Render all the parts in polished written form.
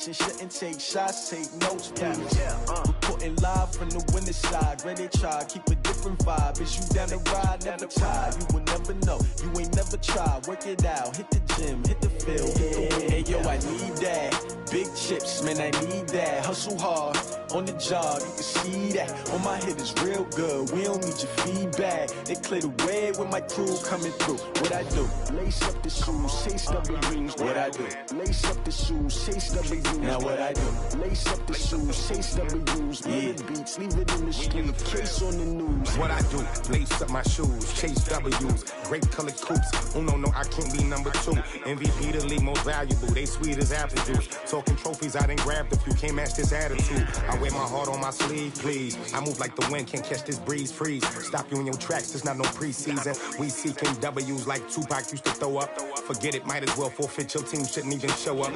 Shouldn't take shots, take notes, please. Reporting live from the winning side. Ready to try, keep a different vibe. Is you down the ride? Never try. You will never know. You ain't never tried. Work it out. Hit the gym, hit the field, hit the wind. Hey, yo, I need that. Big chips, man, I need that. Hustle hard on the job. You can see that. On my head is real good. We don't need your feedback. They clear the way with my crew coming through. What I do? Lace up the shoes, chase W's. What I do? Lace up the shoes, chase W's. Now what I do? Lace up the shoes, chase W's. Yeah. Beats, leave it in the street, case on the news. What I do? Lace up my shoes, chase W's. Great colored coops. Oh no, I can't be number 2. MVP the league most valuable. They sweet as apple juice. Talking trophies, I didn't grab the few. Can't match this attitude. I wear my heart on my sleeve, please. I move like the wind, can't catch this breeze, freeze. Stop you in your tracks, there's not no preseason. We seeking W's like Tupac used to throw up. Forget it, might as well forfeit. Your team shouldn't even show up.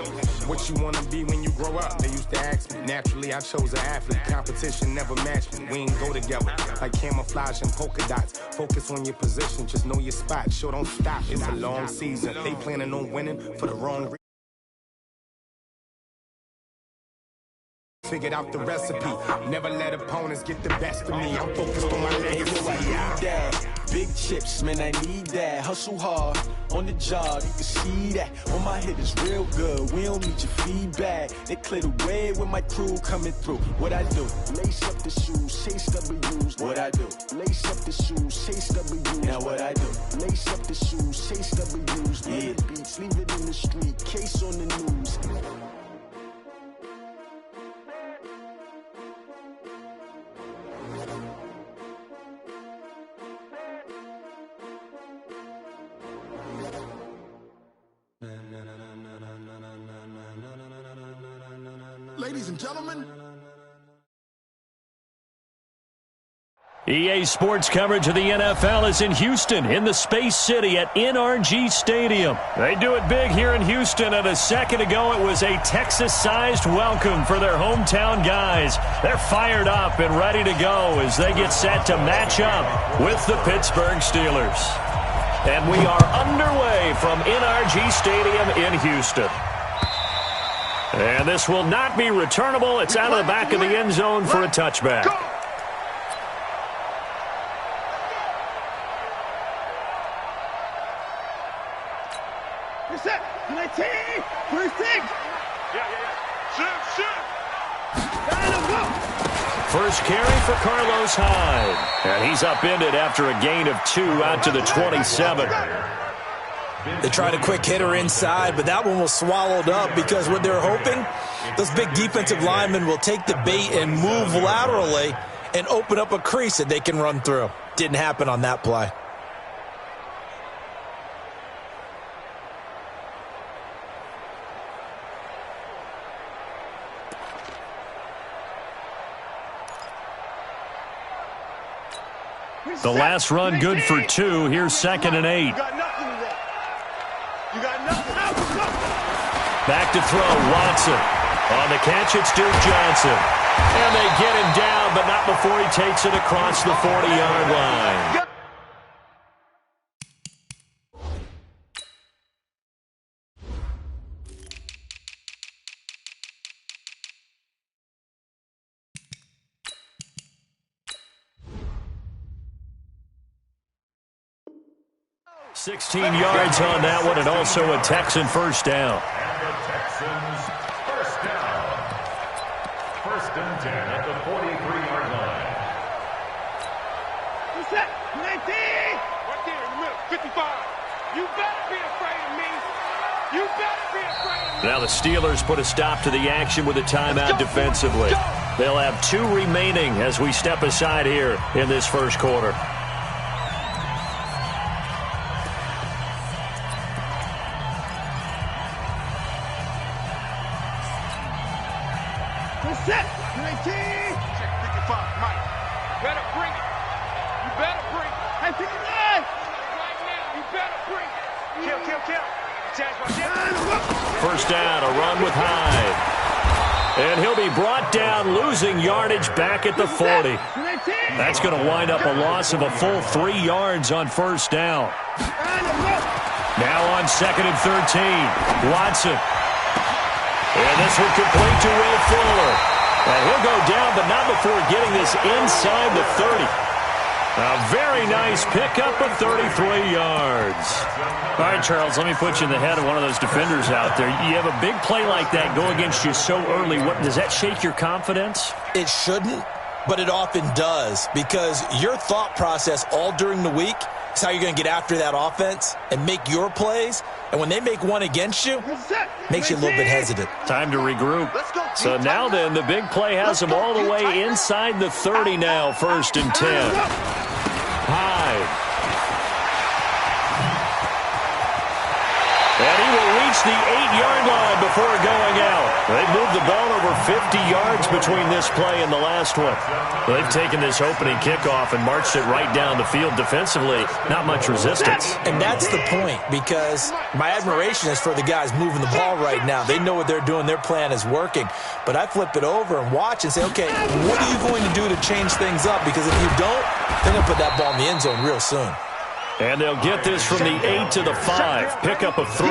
What you wanna be when you grow up? They used to ask me. Naturally, I chose an athlete. Competition never matched me. We ain't go together like camouflage and polka dots. Focus on your position, just know your spot. Sure, don't stop. It's a long season. They planning on winning for the wrong reason. Figured out the recipe. Never let opponents get the best of me. I'm focused on my legacy. I need that. Big chips, man, I need that. Hustle hard on the job. You can see that. On my head is real good. We don't need your feedback. They clear the way with my crew coming through. What I do? Lace up the shoes, chase W's. What I do? Lace up the shoes, chase W's. Now what I do? Lace up the shoes, chase W's. Yeah. Beats, leave it in the street, case on the news. Ladies and gentlemen. EA Sports coverage of the NFL is in Houston, in the Space City at NRG Stadium. They do it big here in Houston, and a second ago it was a Texas-sized welcome for their hometown guys. They're fired up and ready to go as they get set to match up with the Pittsburgh Steelers. And we are underway from NRG Stadium in Houston. And this will not be returnable. It's out of the back of the end zone for a touchback. First carry for Carlos Hyde. And he's upended after a gain of 2 out to the 27. They tried a quick hitter inside, but that one was swallowed up because what they're hoping, those big defensive linemen will take the bait and move laterally and open up a crease that they can run through. Didn't happen on that play. The last run good for 2. Here's 2nd and 8. Back to throw, Watson. On the catch, it's Duke Johnson. And they get him down, but not before he takes it across the 40-yard line. $16 yards on that one, and also a Texan first down. And the Texans first down. 1st and 10 at the 43-yard line. What's that? 19! Right there in the middle, 55. You better be afraid of me. You better be afraid of me. Now the Steelers put a stop to the action with a timeout defensively. They'll have 2 remaining as we step aside here in this first quarter. Set, 19. Check 55, Mike. Better bring it. You better bring it. Hey, 59. Right now, you better bring it. Kill. First down, a run with Hyde. And he'll be brought down, losing yardage back at the 40. That's going to wind up a loss of a full 3 yards on first down. Now on 2nd and 13, Watson. And this will complete to Will Fuller. And he'll go down, but not before getting this inside the 30. A very nice pickup of 33 yards. All right, Charles, let me put you in the head of one of those defenders out there. You have a big play like that go against you so early. Does that shake your confidence? It shouldn't, but it often does, because your thought process all during the week is how you're going to get after that offense and make your plays. And when they make one against you, makes you a little bit hesitant. Time to regroup. So now then, the big play has them all the way inside the 30 now, 1st and 10. Hyde. And he will reach the 8-yard line before going out. They've moved the ball over 50 yards between this play and the last one. They've taken this opening kickoff and marched it right down the field defensively. Not much resistance. And that's the point, because my admiration is for the guys moving the ball right now. They know what they're doing. Their plan is working. But I flip it over and watch and say, okay, what are you going to do to change things up? Because if you don't, they're going to put that ball in the end zone real soon. And they'll get this from the 8 to the 5. Pickup of 3.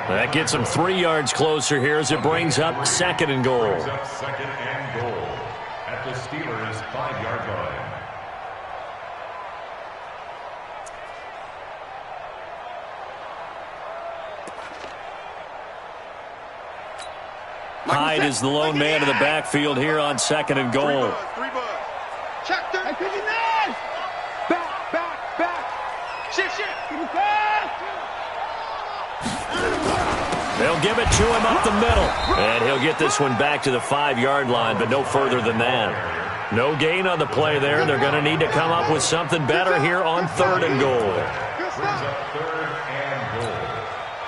That gets them 3 yards closer here as it brings up 2nd and goal. Second and goal at the Steelers' 5-yard line. Hyde is the lone man in the backfield here on 2nd and goal. Check 59. Back. Shit. They'll give it to him up the middle. And he'll get this one back to the 5-yard line, but no further than that. No gain on the play there. They're going to need to come up with something better here on 3rd and goal.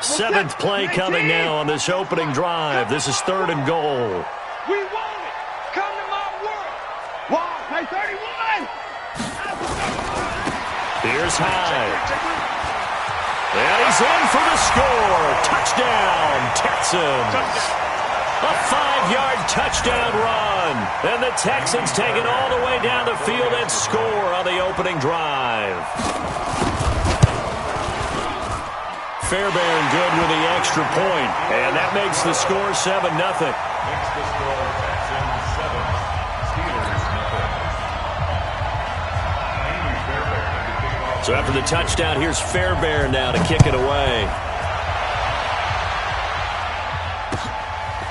7th play coming now on this opening drive. This is 3rd and goal. We want it. Come to my world. Wow, 31. Here's Hyde. And he's in for the score. Touchdown, Texans. A 5-yard touchdown run. And the Texans take it all the way down the field and score on the opening drive. Fairbairn good with the extra point. And that makes the score 7-0. Makes the score Texans 7, Steelers 0. So after the touchdown, here's Fairbairn now to kick it away.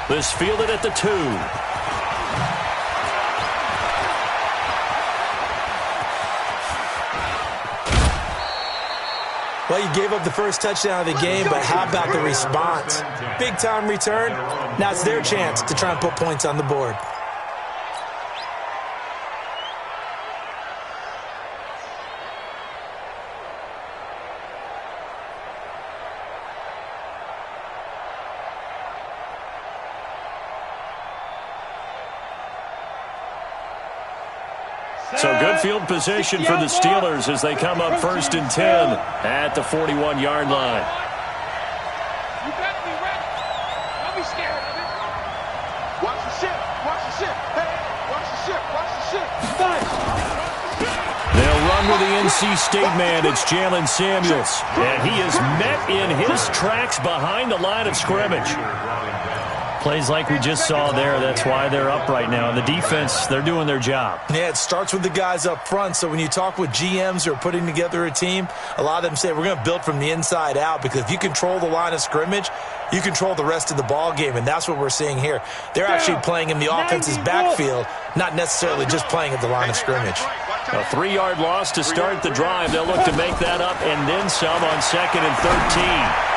This fielded at the 2. Well, you gave up the first touchdown of the game, but how about the response? Big-time return. Now it's their chance to try and put points on the board. So good field position for the Steelers as they come up 1st and 10 at the 41-yard line. You better be ready. Don't be scared of it. Watch the ship. Hey, watch the ship. They'll run with the NC State man. It's Jalen Samuels. And he is met in his tracks behind the line of scrimmage. Plays like we just saw there. That's why they're up right now. The defense, they're doing their job. Yeah, it starts with the guys up front. So when you talk with GMs who are putting together a team, a lot of them say we're going to build from the inside out, because if you control the line of scrimmage, you control the rest of the ball game, and that's what we're seeing here. They're actually playing in the offense's backfield, not necessarily just playing at the line of scrimmage. A 3-yard loss to start the drive. They'll look to make that up and then some on 2nd and 13.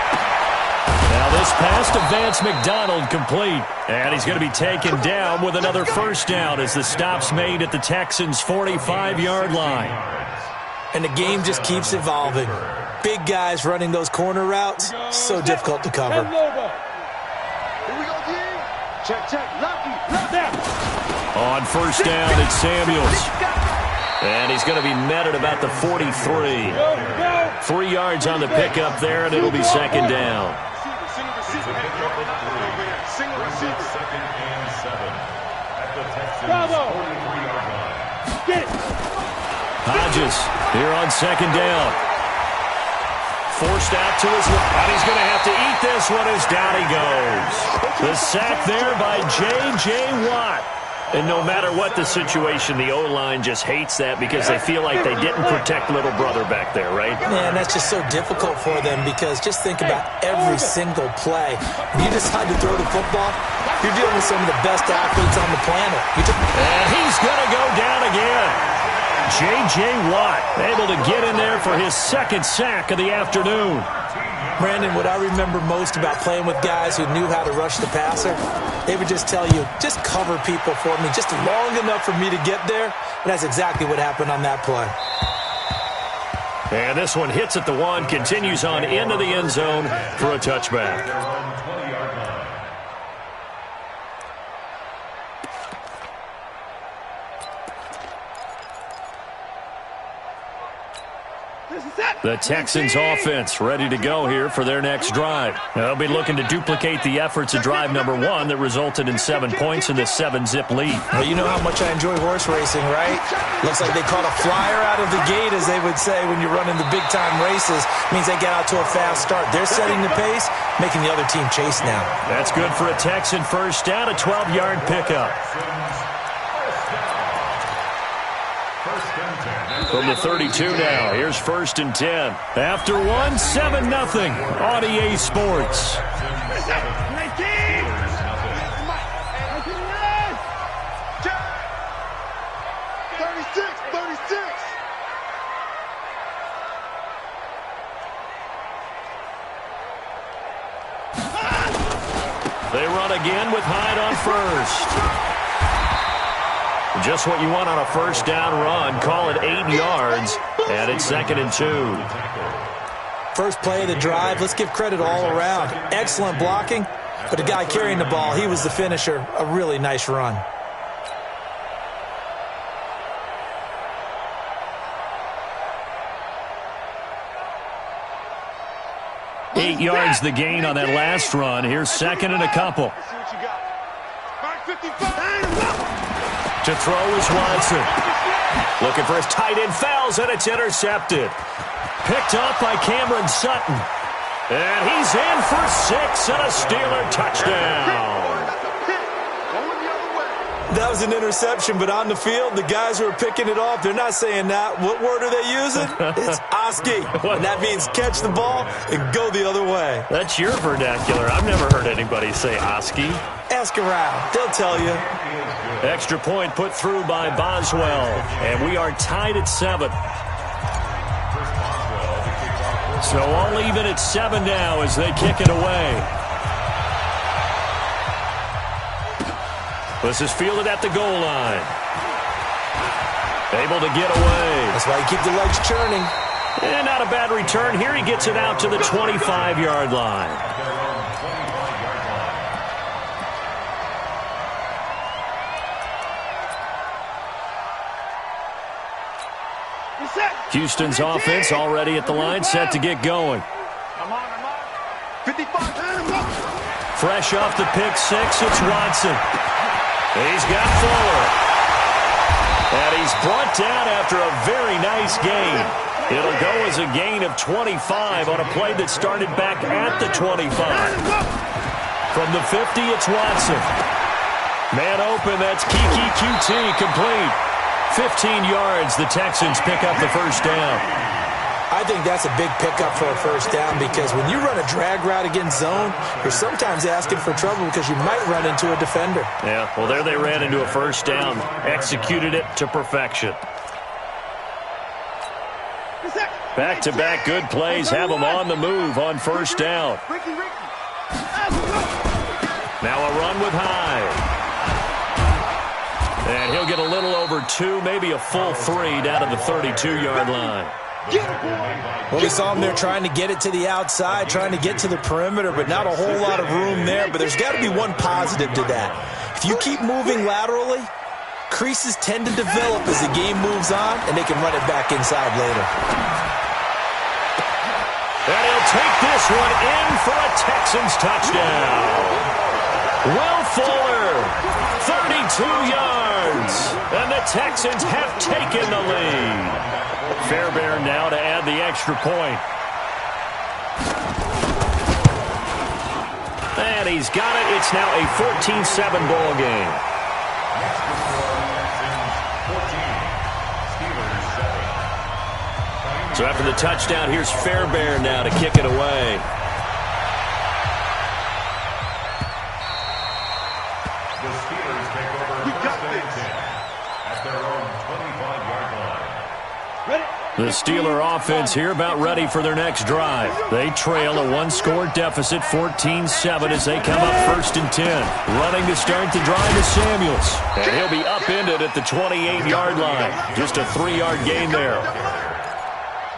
Now this pass to Vance McDonald complete. And he's going to be taken down with another first down as the stop's made at the Texans' 45-yard line. And the game just keeps evolving. Big guys running those corner routes, so difficult to cover. Here we go, D. Check. Lucky. On first down, it's Samuels. And he's going to be met at about the 43. 3 yards on the pickup there, and it'll be 2nd down. Second and 7 at the Texans' 43-yard line. Hodges here on 2nd down. Forced out to his left, and he's going to have to eat this one as down he goes. The sack there by J.J. Watt. And no matter what the situation, the O-line just hates that because they feel like they didn't protect little brother back there, right? Man, that's just so difficult for them because just think about every single play. When you decide to throw the football, you're dealing with some of the best athletes on the planet. And he's going to go down again. J.J. Watt able to get in there for his second sack of the afternoon. Brandon, what I remember most about playing with guys who knew how to rush the passer, they would just tell you, just cover people for me, just long enough for me to get there. And that's exactly what happened on that play. And this one hits at the 1, continues on into the end zone for a touchback. The Texans offense ready to go here for their next drive. They'll be looking to duplicate the efforts of drive number 1 that resulted in 7 points in the 7-zip lead. Well, you know how much I enjoy horse racing, right? Looks like they caught a flyer out of the gate, as they would say when you're running the big-time races. Means they get out to a fast start. They're setting the pace, making the other team chase now. That's good for a Texan first down, a 12-yard pickup. From the 32 now, here's 1st and 10. After 1, 7-0 on EA Sports. 36. They run again with Hyde on first. Just what you want on a first down run. Call it 8 yards, and it's 2nd and 2. First play of the drive, let's give credit all around. Excellent blocking, but the guy carrying the ball, he was the finisher. A really nice run. Eight yards the gain on that last run. Here's 2nd and a couple. To throw is Watson. Looking for his tight end, fouls, and it's intercepted. Picked up by Cameron Sutton. And he's in for 6 and a Steeler touchdown. That was an interception, but on the field, the guys who are picking it off, they're not saying that. What word are they using? It's Oski. And that means catch the ball and go the other way. That's your vernacular. I've never heard anybody say Oski. Ask around. They'll tell you. Extra point put through by Boswell. And we are tied at 7. So all even at 7 now as they kick it away. This is fielded at the goal line. Able to get away. That's why you keep the legs churning. And not a bad return. Here he gets it out to the 25-yard line. Houston's offense already at the line, set to get going. Fresh off the pick 6, it's Watson. He's got Fuller. And he's brought down after a very nice gain. It'll go as a gain of 25 on a play that started back at the 25. From the 50, it's Watson. Man open, that's Kiki QT, complete. 15 yards, the Texans pick up the first down. I think that's a big pickup for a first down because when you run a drag route against zone, you're sometimes asking for trouble because you might run into a defender. Yeah, well, there they ran into a first down, executed it to perfection. Back-to-back good plays have them on the move on first down. Now a run with Hyde. And he'll get a little over 2, maybe a full 3 down to the 32-yard line. Well, we saw him there trying to get it to the outside, trying to get to the perimeter, but not a whole lot of room there. But there's got to be one positive to that. If you keep moving laterally, creases tend to develop as the game moves on, and they can run it back inside later. And he'll take this one in for a Texans touchdown. Will Fuller, 32 yards, and the Texans have taken the lead. Fairbairn now to add the extra point. And he's got it. It's now a 14-7 ball game. So after the touchdown, here's Fairbairn now to kick it away. The Steelers take over first and 10 at their own 25-yard line. Ready? The Steeler offense here about ready for their next drive. They trail a one-score deficit, 14-7, as they come up first and 10. Running to start the drive is Samuels. And he'll be upended at the 28-yard line. Just a 3-yard gain there.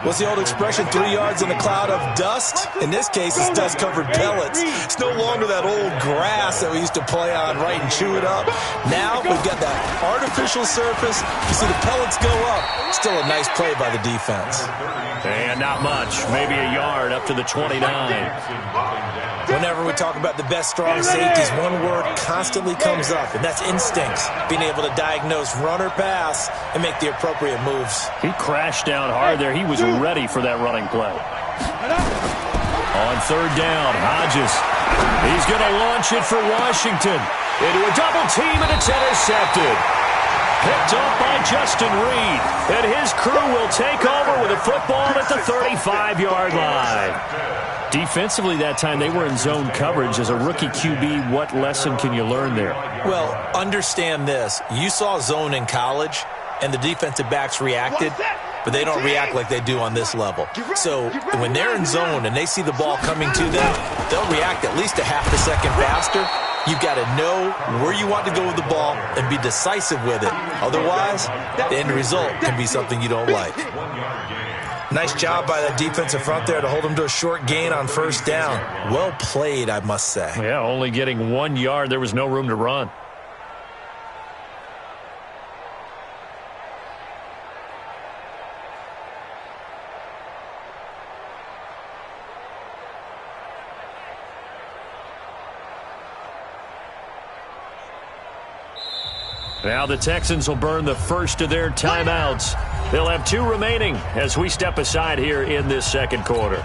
What's the old expression, 3 yards in a cloud of dust? In this case, it's dust-covered pellets. It's no longer that old grass that we used to play on, right, and chew it up. Now we've got that artificial surface. You see the pellets go up. Still a nice play by the defense. And not much, maybe a yard up to the 29. Whenever we talk about the best strong safeties, one word constantly comes up, and that's instincts. Being able to diagnose run or pass and make the appropriate moves. He crashed down hard there. He was ready for that running play. On third down, Hodges. He's going to launch it for Washington. Into a double team, and it's intercepted. Picked up by Justin Reed. And his crew will take over with a football at the 35-yard line. Defensively that time, they were in zone coverage. As a rookie QB, what lesson can you learn there? Well, understand this. You saw zone in college, and the defensive backs reacted, but they don't react like they do on this level. So when they're in zone and they see the ball coming to them, they'll react at least a half a second faster. You've got to know where you want to go with the ball and be decisive with it. Otherwise, the end result can be something you don't like. Nice job by that defensive front there to hold them to a short gain on first down. Well played, I must say. Yeah, only getting 1 yard. There was no room to run. Now the Texans will burn the first of their timeouts. They'll have 2 remaining as we step aside here in this second quarter.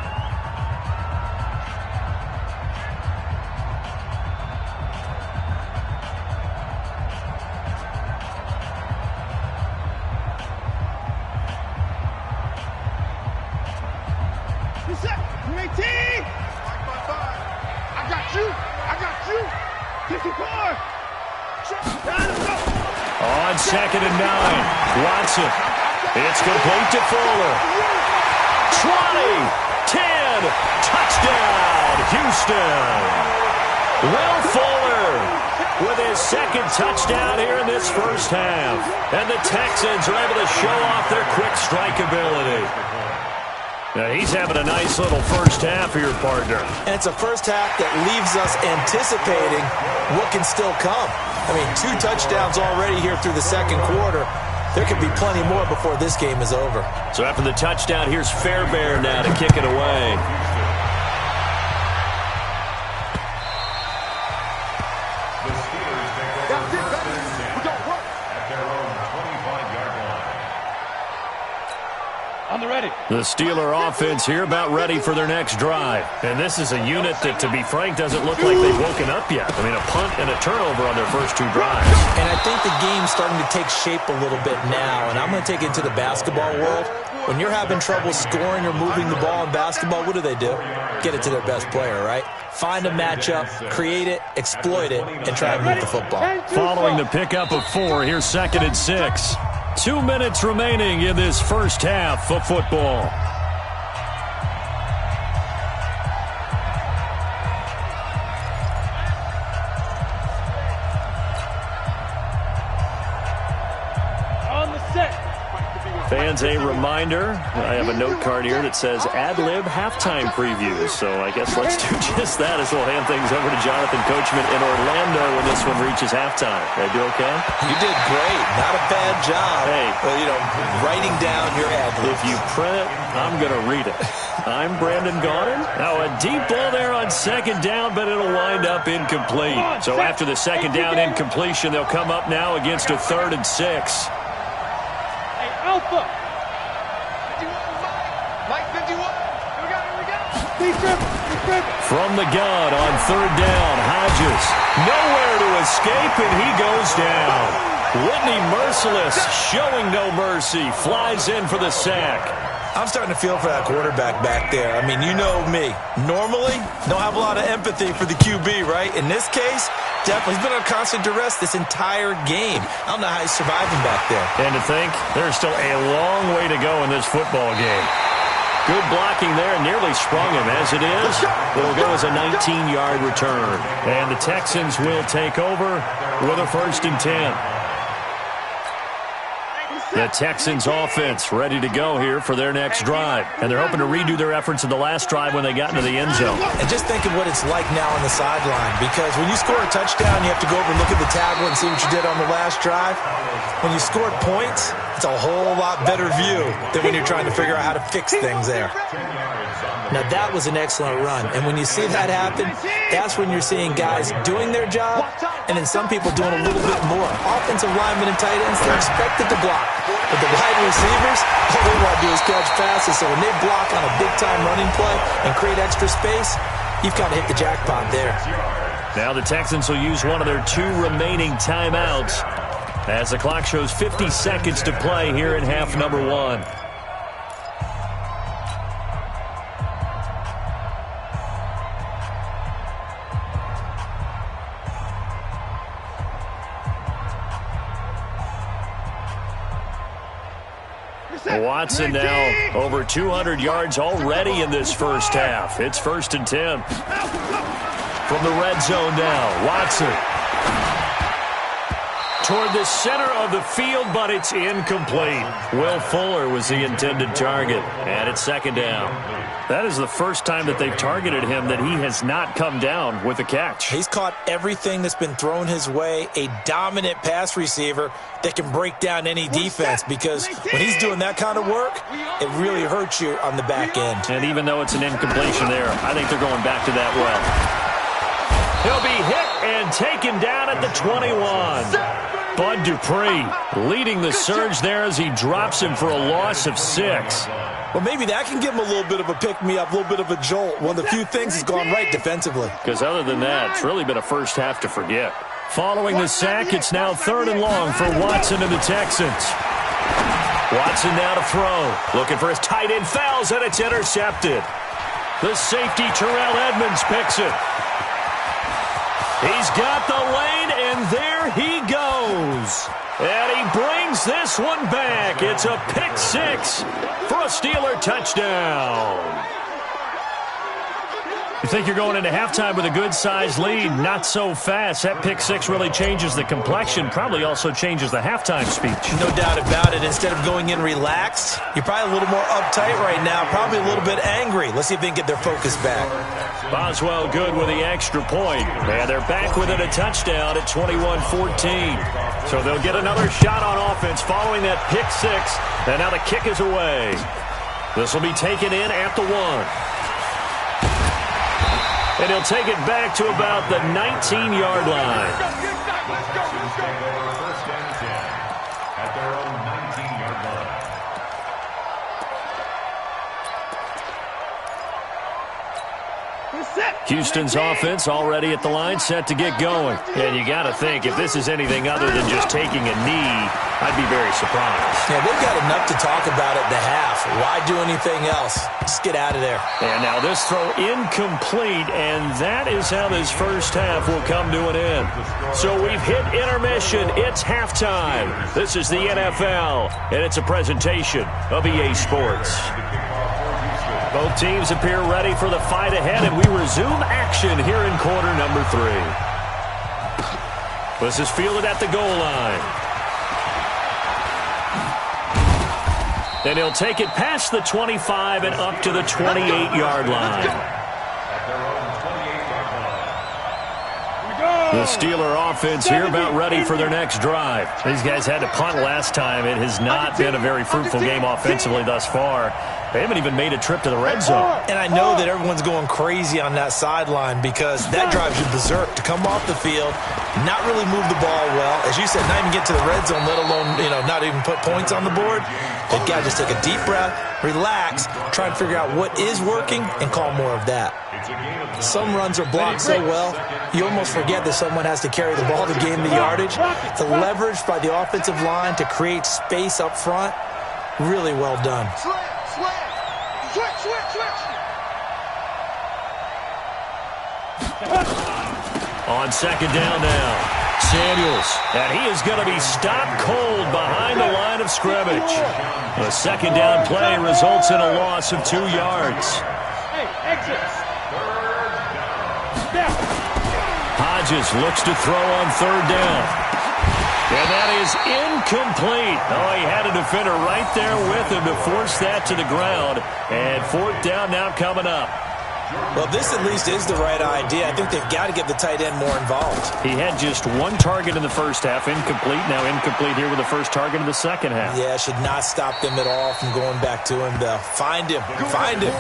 I got you. 54. On second and 9, Watson. It's complete to Fuller. 20, 10, touchdown, Houston. Will Fuller with his second touchdown here in this first half. And the Texans are able to show off their quick strike ability. Now he's having a nice little first half for your partner. And it's a first half that leaves us anticipating what can still come. I mean, 2 touchdowns already here through the second quarter. There could be plenty more before this game is over. So after the touchdown, here's Fairbairn now to kick it away. The Steelers take over first and 10 at their own 25-yard line. On the ready. The Steeler offense here about ready for their next drive. And this is a unit that, to be frank, doesn't look like they've woken up yet. I mean, a punt and a turnover on their first 2 drives. And I think the game's starting to take shape a little bit now. And I'm going to take it to the basketball world. When you're having trouble scoring or moving the ball in basketball, what do? Get it to their best player, right? Find a matchup, create it, exploit it, and try and move the football. Following the pickup of 4, here's second and 6. 2 minutes remaining in this first half of football. On the set. Fans, a reminder, I have a note card here that says ad-lib halftime previews. So I guess let's do just that as we'll hand things over to Jonathan Coachman in Orlando when this one reaches halftime. Did I do okay? You did great. Not a bad job. Hey. Well, writing down your ad-libs. If you print it, I'm going to read it. I'm Brandon Gaudin. Now a deep ball there on second down, but it'll wind up incomplete. So after the second down incompletion, they'll come up now against a 3rd and 6. Alpha. 51. Mike 51. Here we go. From the gun on third down, Hodges. Nowhere to escape, and he goes down. Whitney Merciless, showing no mercy, flies in for the sack. I'm starting to feel for that quarterback back there. I mean, you know me. Normally, don't have a lot of empathy for the QB, right? In this case, definitely. He's been on constant duress this entire game. I don't know how he's surviving back there. And to think, there's still a long way to go in this football game. Good blocking there, nearly sprung him. As it is, it'll go as a 19-yard return. And the Texans will take over with a 1st and 10. The Texans offense ready to go here for their next drive. And they're hoping to redo their efforts in the last drive when they got into the end zone. And just think of what it's like now on the sideline. Because when you score a touchdown, you have to go over and look at the tablet and see what you did on the last drive. When you scored points, it's a whole lot better view than when you're trying to figure out how to fix things there. Now, that was an excellent run. And when you see that happen, that's when you're seeing guys doing their job and then some people doing a little bit more. Offensive linemen and tight ends, they're expected to block. But the wide receivers, all they want to do is catch passes. So when they block on a big-time running play and create extra space, you've got to hit the jackpot there. Now the Texans will use one of their 2 remaining timeouts as the clock shows 50 seconds to play here in half number 1. Watson now over 200 yards already in this first half. It's 1st and 10. From the red zone now, Watson. Toward the center of the field, but it's incomplete. Will Fuller was the intended target, and it's 2nd down. That is the first time that they've targeted him that he has not come down with a catch. He's caught everything that's been thrown his way, a dominant pass receiver that can break down any defense, because when he's doing that kind of work, it really hurts you on the back end. And even though it's an incompletion there, I think they're going back to that well. He'll be hit and taken down at the 21. Bud Dupree leading the surge there as he drops him for a loss of 6. Well, maybe that can give him a little bit of a pick-me-up, a little bit of a jolt. One of the few things has gone right defensively. Because other than that, it's really been a first half to forget. Following the sack, it's now 3rd and long for Watson and the Texans. Watson now to throw. Looking for his tight end, fouls, and it's intercepted. The safety, Terrell Edmonds, picks it. He's got the lane, and there he goes. And he brings this one back. It's a pick 6 for a Steeler touchdown. You think you're going into halftime with a good-sized lead. Not so fast. That pick 6 really changes the complexion. Probably also changes the halftime speech. No doubt about it. Instead of going in relaxed, you're probably a little more uptight right now. Probably a little bit angry. Let's see if they can get their focus back. Boswell good with the extra point. And they're back within a touchdown at 21-14. So they'll get another shot on offense following that pick 6. And now the kick is away. This will be taken in at the 1. And he'll take it back to about the 19-yard line. First and 10 at their own 19-yard line. Houston's offense already at the line, set to get going. And you got to think, if this is anything other than just taking a knee, I'd be very surprised. Yeah, they've got enough to talk about at the half. Why do anything else? Just get out of there. And now this throw incomplete, and that is how this first half will come to an end. So we've hit intermission. It's halftime. This is the NFL, and it's a presentation of EA Sports. Both teams appear ready for the fight ahead, and we resume action here in quarter number 3. This is fielded at the goal line. And he'll take it past the 25 and up to the 28-yard line. The Steeler offense here about ready for their next drive. These guys had to punt last time. It has not been a very fruitful game offensively thus far. They haven't even made a trip to the red zone. And I know that everyone's going crazy on that sideline because that drives you berserk to come off the field, not really move the ball well, as you said, not even get to the red zone, let alone, not even put points on the board. They've got to just take a deep breath, relax, try and figure out what is working, and call more of that. Some runs are blocked so well, you almost forget that someone has to carry the ball to gain the yardage. The leverage by the offensive line to create space up front, really well done. On second down now, Samuels, and he is going to be stopped cold behind the line of scrimmage. The second down play results in a loss of 2 yards. Hey, exits. Hodges looks to throw on third down. And that is incomplete. Oh, he had a defender right there with him to force that to the ground. And fourth down now coming up. Well, this at least is the right idea. I think they've got to get the tight end more involved. He had just one target in the first half, incomplete. Now incomplete here with the first target in the second half. Yeah, should not stop them at all from going back to him. Find him. Find him.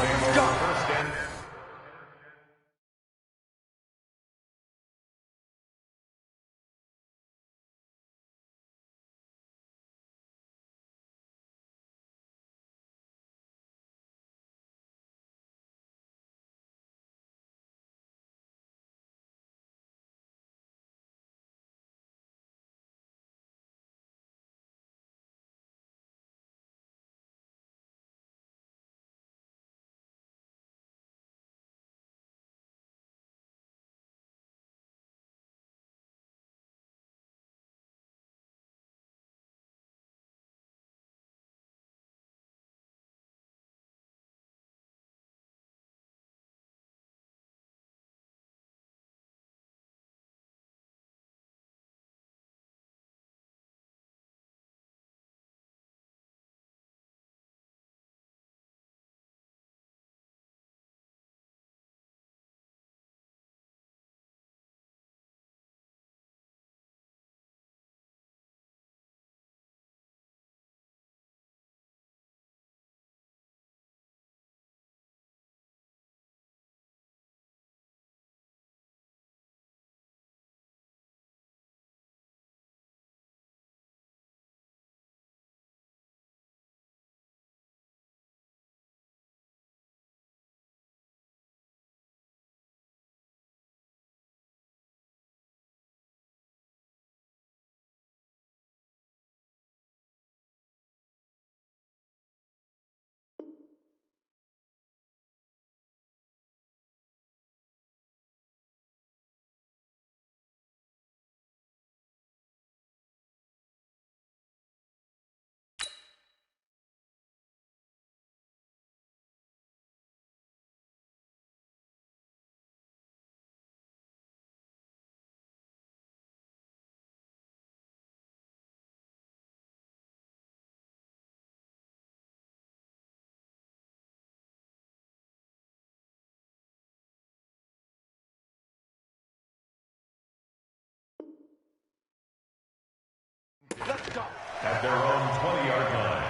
Let's go. At their own 20-yard line.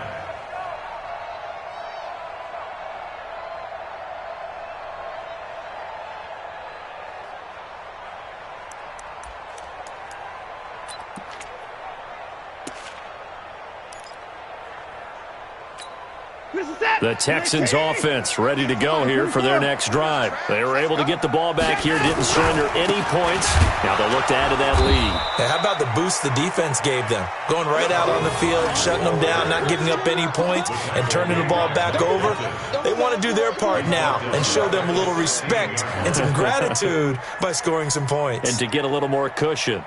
The Texans offense ready to go here for their next drive. They were able to get the ball back here, didn't surrender any points. Now they'll look to add to that lead. Hey, how about the boost the defense gave them? Going right out on the field, shutting them down, not giving up any points, and turning the ball back over. They want to do their part now and show them a little respect and some gratitude by scoring some points. And to get a little more cushion.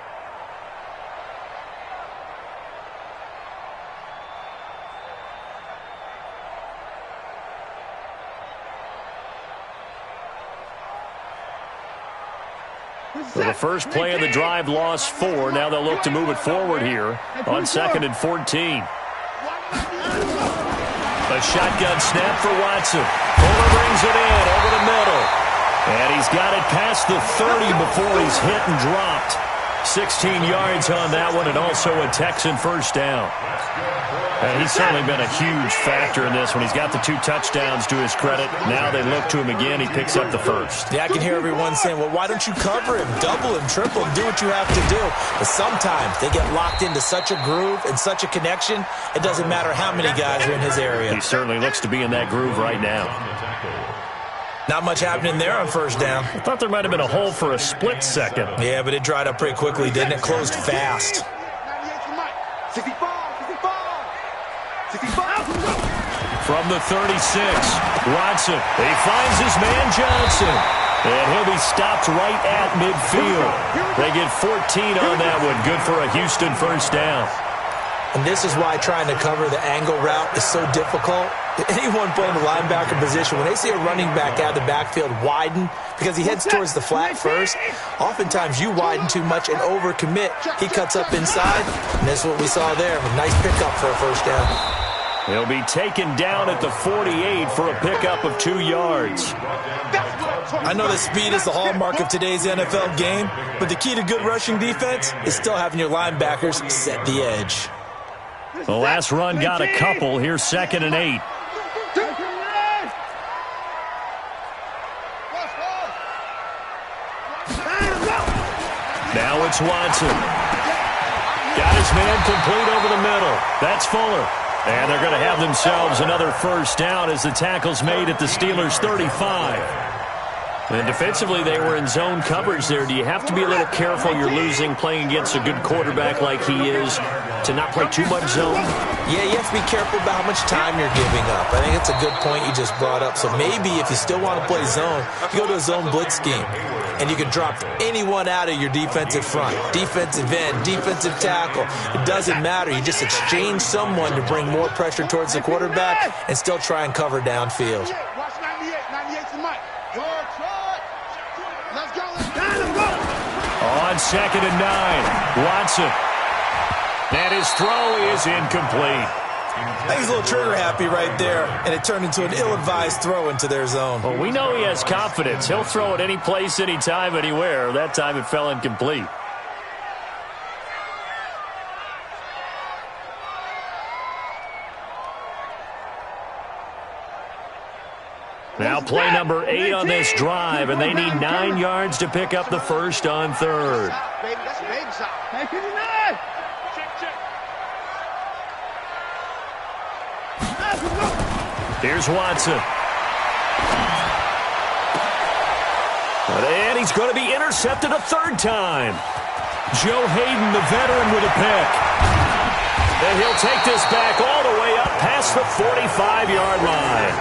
So the first play of the drive lost 4. Now they'll look to move it forward here on 2nd and 14. A shotgun snap for Watson. Fuller brings it in over the middle. And he's got it past the 30 before he's hit and dropped. 16 yards on that one, and also a Texan first down. And he's certainly been a huge factor in this when he's got the 2 touchdowns to his credit. Now they look to him again. He picks up the first. Yeah, I can hear everyone saying, well, why don't you cover him, double him, triple him, do what you have to do. But sometimes they get locked into such a groove and such a connection, it doesn't matter how many guys are in his area. He certainly looks to be in that groove right now. Not much happening there on first down. I thought there might have been a hole for a split second. Yeah, but it dried up pretty quickly, didn't it? Closed fast. 65. From the 36, Watson. He finds his man Johnson. And he'll be stopped right at midfield. They get 14 on that one. Good for a Houston first down. And this is why trying to cover the angle route is so difficult. Anyone playing the linebacker position, when they see a running back out of the backfield widen because he heads towards the flat first, oftentimes you widen too much and overcommit. He cuts up inside, and that's what we saw there. A nice pickup for a first down. He'll be taken down at the 48 for a pickup of 2 yards. I know that speed is the hallmark of today's NFL game, but the key to good rushing defense is still having your linebackers set the edge. The last run got a couple. Here's 2nd and 8. Now it's Watson. Got his man complete over the middle. That's Fuller. And they're going to have themselves another first down as the tackle's made at the Steelers' 35. And defensively, they were in zone coverage there. Do you have to be a little careful? You're losing playing against a good quarterback like he is to not play too much zone? Yeah, you have to be careful about how much time you're giving up. I think it's a good point you just brought up. So maybe if you still want to play zone, you go to a zone blitz scheme. And you can drop anyone out of your defensive front. Defensive end, defensive tackle. It doesn't matter. You just exchange someone to bring more pressure towards the quarterback and still try and cover downfield. Watch 98. 98's the mic. Let's go. On 2nd and 9, Watson. And his throw is incomplete. I think he's a little trigger happy right there, and it turned into an ill-advised throw into their zone. Well, we know he has confidence. He'll throw it any place, anytime, anywhere. That time it fell incomplete. Now play number 8 on this drive, and they need 9 yards to pick up the first on 3rd. Baby, that's a baby shot. Hey, 59. Check. Here's Watson. And he's going to be intercepted a 3rd time. Joe Hayden, the veteran, with a pick. And he'll take this back all the way up past the 45-yard line.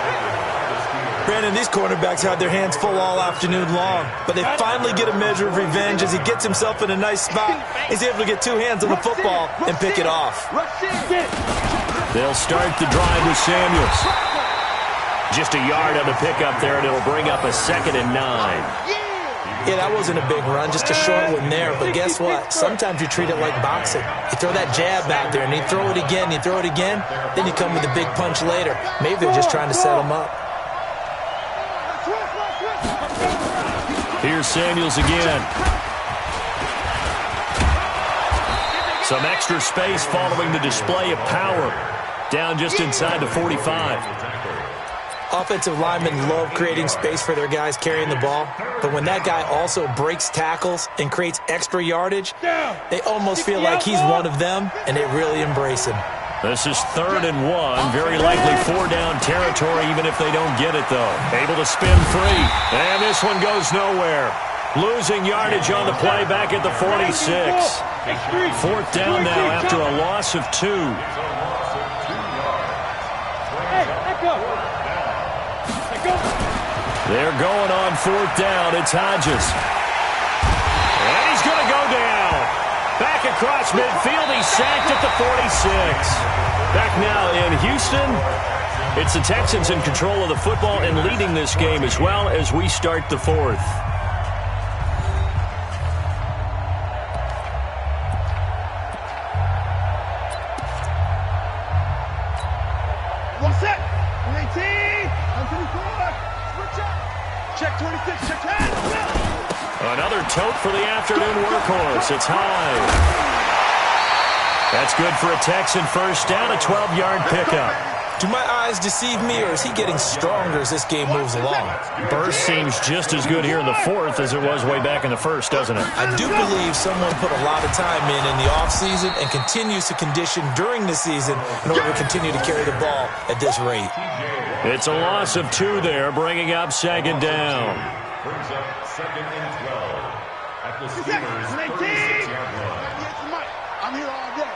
Brandon, these cornerbacks had their hands full all afternoon long, but they finally get a measure of revenge as he gets himself in a nice spot. He's able to get 2 hands on the football and pick it off. They'll start the drive with Samuels. Just a yard on the pickup there, and it'll bring up a 2nd and 9. Yeah, that wasn't a big run, just a short one there. But guess what? Sometimes you treat it like boxing. You throw that jab out there, and you throw it again, then you come with a big punch later. Maybe they're just trying to set him up. Here's Samuels again. Some extra space following the display of power. Down just inside the 45. Offensive linemen love creating space for their guys carrying the ball, but when that guy also breaks tackles and creates extra yardage, they almost feel like he's one of them, and they really embrace him. This is 3rd and 1. Very likely 4-down territory, even if they don't get it, though. Able to spin free. And this one goes nowhere. Losing yardage on the play back at the 46. 4th down now after a loss of 2. They're going on 4th down. It's Hodges. And he's going to go down. Back across midfield. He's sacked at the 46. Back now in Houston. It's the Texans in control of the football and leading this game as well as we start the 4th. One set. 18. 124. Switch up. Check 26. Check 10. Another tote for the afternoon workhorse. It's high. That's good for a Texan first down, a 12-yard pickup. Do my eyes deceive me, or is he getting stronger as this game moves along? Burst seems just as good here in the fourth as it was way back in the first, doesn't it? I do believe someone put a lot of time in the offseason and continues to condition during the season in order to continue to carry the ball at this rate. It's a loss of 2 there, bringing up second down. Brings up 2nd and 12 at the Steelers' 36-yard line. I'm here all day.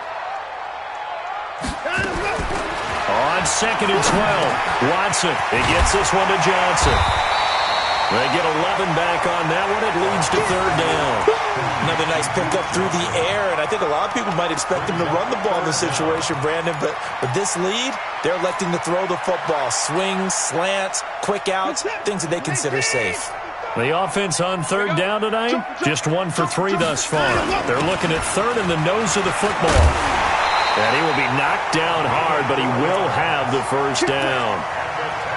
On 2nd and 12, Watson. He gets this one to Johnson. They get 11 back on that one. It leads to 3rd down. Another nice pickup through the air, and I think a lot of people might expect him to run the ball in this situation, Brandon, but with this lead, they're electing to throw the football. Swings, slants, quick outs, things that they consider safe. The offense on 3rd down tonight, just 1 for 3 thus far. They're looking at 3rd in the nose of the football. And he will be knocked down hard, but he will have the first down.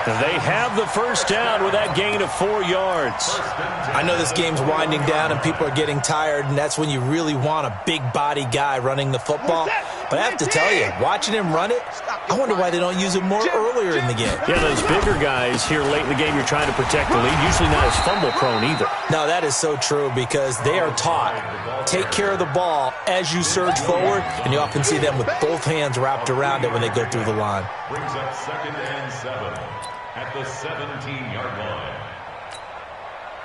They have the first down with that gain of 4 yards. I know this game's winding down and people are getting tired, and that's when you really want a big body guy running the football. But I have to tell you, watching him run it, I wonder why they don't use him more earlier in the game. Yeah, those bigger guys here late in the game, you're trying to protect the lead, usually not as fumble prone either. No, that is so true because they are taught, take care of the ball as you surge forward, and you often see them with both hands wrapped around it when they go through the line. Brings up 2nd and 7 at the 17-yard line.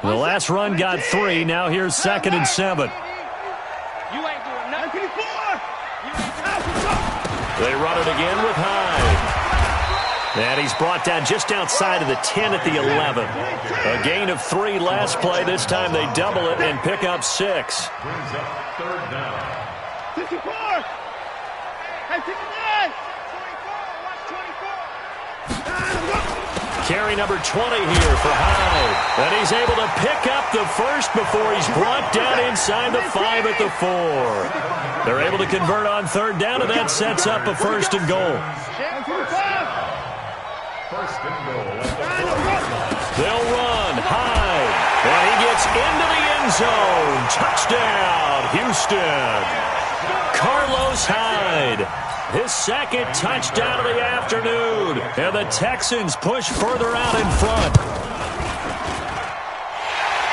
The last run got 3. Now here's 2nd and 7. You ain't doing nothing. They run it again with Hyde. And he's brought down just outside of the 10 at the 11. A gain of 3 last play. This time they double it and pick up 6. Brings up 3rd down. 54. Hey, 59. 24. Watch 24. Carry number 20 here for Hyde. And he's able to pick up the first before he's brought down inside the 5 at the 4. They're able to convert on 3rd down, and that sets up a 1st and goal. First and goal at the 4. They'll run. Hyde. And he gets into the end zone. Touchdown, Houston. Carlos Hyde. His 2nd touchdown of the afternoon. And the Texans push further out in front.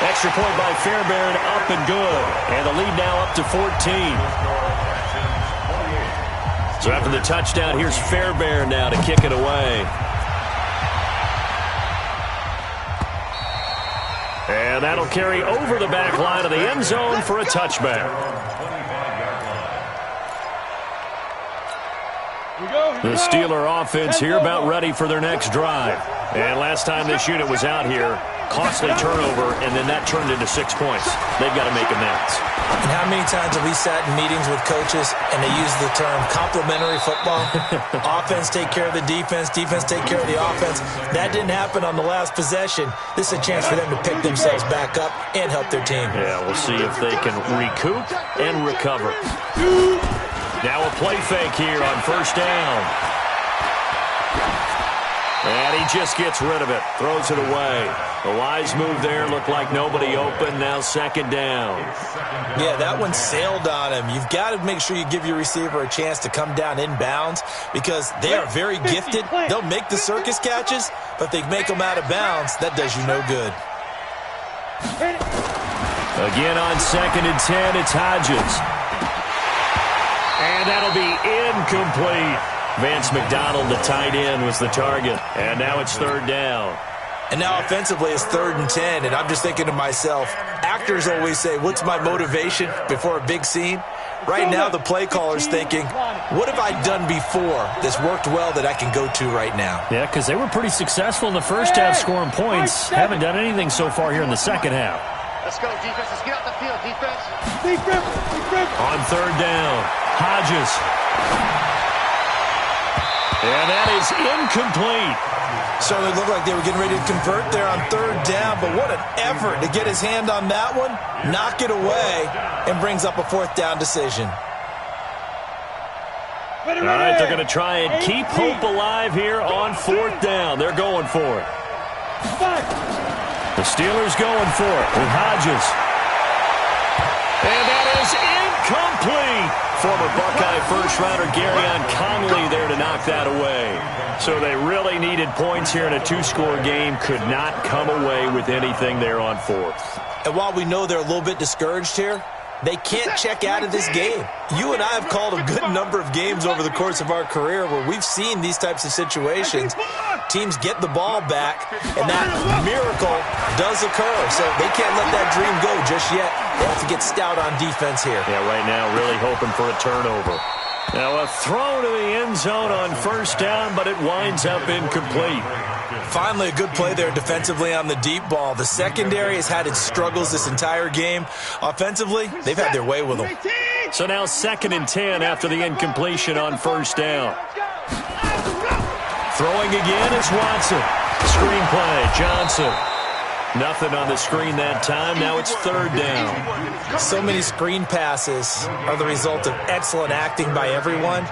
Extra point by Fairbairn, up and good. And the lead now up to 14. So after the touchdown, here's Fairbairn now to kick it away. And that'll carry over the back line of the end zone for a touchback. The Steeler offense here about ready for their next drive. And last time this unit was out here, costly turnover, and then that turned into 6 points. They've got to make amends. And how many times have we sat in meetings with coaches and they use the term complementary football? Offense take care of the defense, defense take care of the offense. That didn't happen on the last possession. This is a chance for them to pick themselves back up and help their team. Yeah, we'll see if they can recoup and recover. Now a play fake here on 1st down. And he just gets rid of it, throws it away. A wise move there, looked like nobody open, now 2nd down. Yeah, that one sailed on him. You've got to make sure you give your receiver a chance to come down inbounds because they are very gifted. They'll make the circus catches, but if they make them out of bounds, that does you no good. Again on 2nd and 10, it's Hodges. And that'll be incomplete. Vance McDonald, the tight end, was the target. And now it's 3rd down. And now offensively it's 3rd and 10. And I'm just thinking to myself, actors always say, what's my motivation before a big scene? Right now the play caller's thinking, what have I done before that's worked well that I can go to right now? Yeah, because they were pretty successful in the first half scoring points. Haven't done anything so far here in the second half. Let's go, defense. Let's get out the field, defense. Defense. On 3rd down, Hodges. And that is incomplete. So it looked like they were getting ready to convert there on 3rd down, but what an effort to get his hand on that one, knock it away, and brings up a 4th down decision. All right, they're going to try and keep hope alive here on 4th down. They're going for it. The Steelers going for it with Hodges. Complete. Former Buckeye first-rounder Garyon Conley there to knock that away. So they really needed points here in a 2-score game. Could not come away with anything there on fourth. And while we know they're a little bit discouraged here, they can't check out of this game. You and I have called a good number of games over the course of our career where we've seen these types of situations. Teams get the ball back, and that miracle does occur. So they can't let that dream go just yet. They have to get stout on defense here. Yeah, right now really hoping for a turnover. Now a throw to the end zone on first down, but it winds up incomplete. Finally, a good play there defensively on the deep ball. The secondary has had its struggles this entire game. Offensively, they've had their way with them. So now 2nd and 10 after the incompletion on first down. Throwing again is Watson. Screen play, Johnson. Nothing on the screen that time. Now it's 3rd down. So many screen passes are the result of excellent acting by everyone.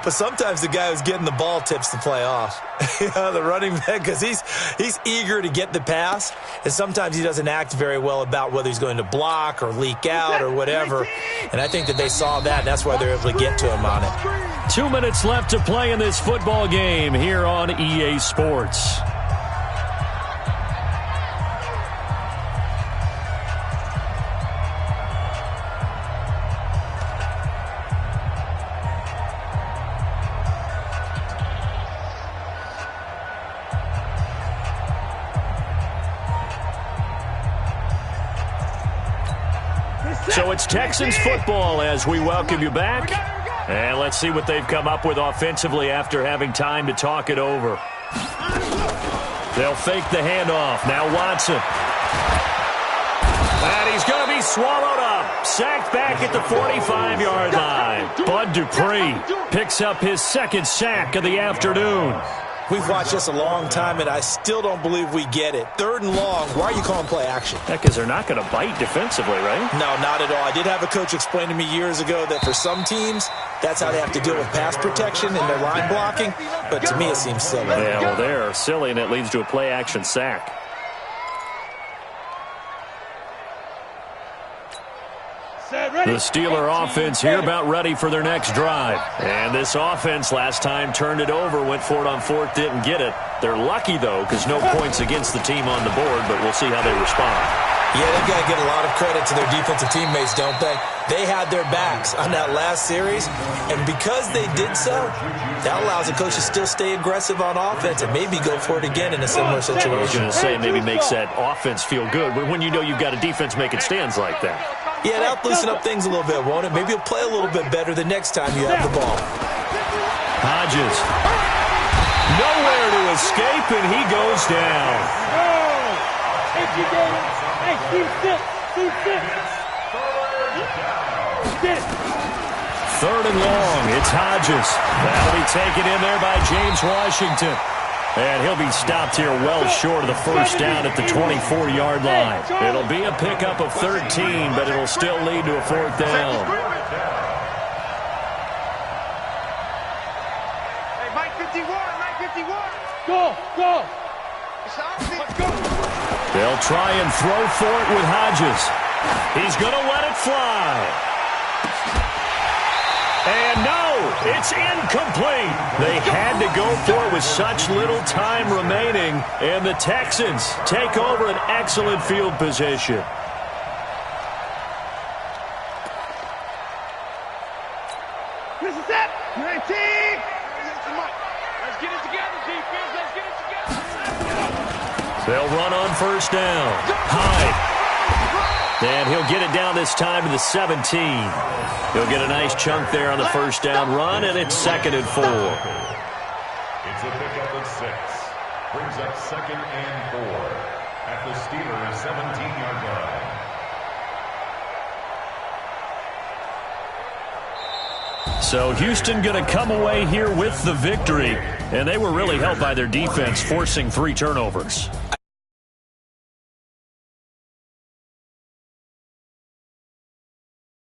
But sometimes the guy who's getting the ball tips the play off. The running back, because he's eager to get the pass, and sometimes he doesn't act very well about whether he's going to block or leak out or whatever. And I think that they saw that, and that's why they're able to get to him on it. 2 minutes left to play in this football game here on EA Sports. So it's Texans football as we welcome you back. And let's see what they've come up with offensively after having time to talk it over. They'll fake the handoff. Now Watson. And he's going to be swallowed up. Sacked back at the 45-yard line. Bud Dupree picks up his 2nd sack of the afternoon. We've watched this a long time, and I still don't believe we get it. 3rd and long, why are you calling play action? Because they're not going to bite defensively, right? No, not at all. I did have a coach explain to me years ago that for some teams, that's how they have to deal with pass protection and their line blocking. But to me, it seems silly. Yeah, well, they're silly, and it leads to a play-action sack. The Steeler offense here about ready for their next drive. And this offense last time turned it over, went for it on 4th, didn't get it. They're lucky, though, because no points against the team on the board, but we'll see how they respond. Yeah, they've got to get a lot of credit to their defensive teammates, don't they? They had their backs on that last series, and because they did so, that allows the coach to still stay aggressive on offense and maybe go for it again in a similar situation. I was going to say, maybe makes that offense feel good, but when you know you've got a defense making stands like that. Yeah, that'll loosen up things a little bit, won't it? Maybe you'll play a little bit better the next time you have the ball. Hodges. Nowhere to escape, and he goes down. Third and long. It's Hodges. That'll be taken in there by James Washington. And he'll be stopped here well short of the first down at the 24-yard line. It'll be a pickup of 13, but it'll still lead to a 4th down. Hey, Mike 51, Mike 51. Go, go. Let's go. They'll try and throw for it with Hodges. He's going to let it fly. And no, it's incomplete. They had to go for it with such little time remaining, and the Texans take over an excellent field position. This is it. 19. Let's get it together, defense. Let's get it together. They'll run on first down. Hyde. And he'll get it down this time to the 17. He'll get a nice chunk there on the first down run, and it's 2nd and 4. It's a pickup of 6. Brings up 2nd and 4 at the Steelers' 17-yard line. So Houston going to come away here with the victory, and they were really helped by their defense forcing 3 turnovers.